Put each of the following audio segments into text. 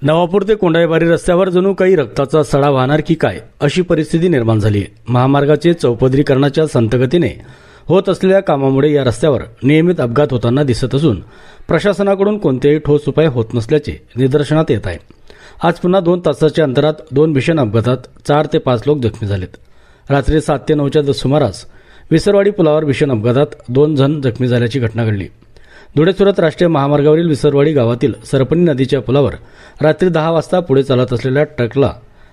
नवापूर ते कोंडाईबारी रस्त्यावर जणू काही रक्ताचा सडा वाहणार की काय अशी परिस्थिती निर्माण झाली आहे। महामार्गाचे चौपदरीकरणाच्या संतगतीने होत असलेल्या कामामुळे या रस्त्यावर नियमित अपघात होताना दिसत असून प्रशासनाकडून कोणतेही ठोस उपाय होत नसल्याचे निदर्शनात येत आहे। आज पुन्हा 2 तासाच्या अंतरात 2 भीषण अपघातात 4 ते 5 लोक जखमी झालेत। रात्री 7 ते 9च्या सुमारास विसरवाडी पुलावर भीषण अपघातात 2 जण जखमी झाल्याची घटना घडली। धुळे सुरत राष्ट्रीय महामार्गावरील विसरवाडी गावातील सरपणी नदीच्या पुलावर रात्री 10 वाजता पुढे चालत असलेल्या ट्रकला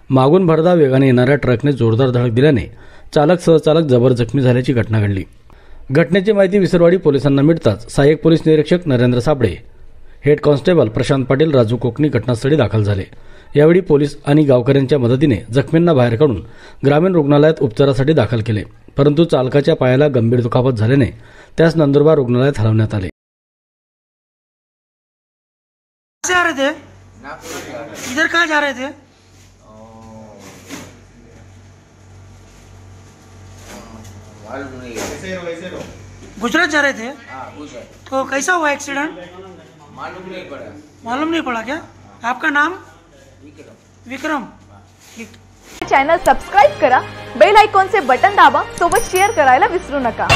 मागून भरधाव वेगाने येणाऱ्या ट्रकने जोरदार धडक दिल्याने चालक सहचालक जबर जखमी झाल्याची घटना घडली। घटनेची माहिती विसरवाडी पोलिसांना मिळताच सहाय्यक पोलीस निरीक्षक नरेंद्र साबळे, हेड कॉन्स्टेबल प्रशांत पाटील, राजू कोकणी घटनास्थळी दाखल झाले। यावेळी पोलीस आणि गावकऱ्यांच्या मदतीने जखमींना बाहेर काढून ग्रामीण रुग्णालयात उपचारासाठी दाखल केले, परंतु चालकाच्या पायाला गंभीर दुखापत झाल्याने त्यास नंदुरबार रुग्णालयात हलवण्यात आले। जा रहे थे? इधर कहाँ जा रहे थे? मालूम नहीं है। गुजरात जा रहे थे? हाँ, गुजरात। तो कैसा हुआ एक्सीडेंट? मालूम नहीं पड़ा। मालूम नहीं पड़ा क्या? आपका नाम? विक्रम। विक्रम। ठीक। चॅनल सबस्क्राइब करा, बेल आयकॉनचे बटन दाबा, सोबत शेअर करायला विसरू नका।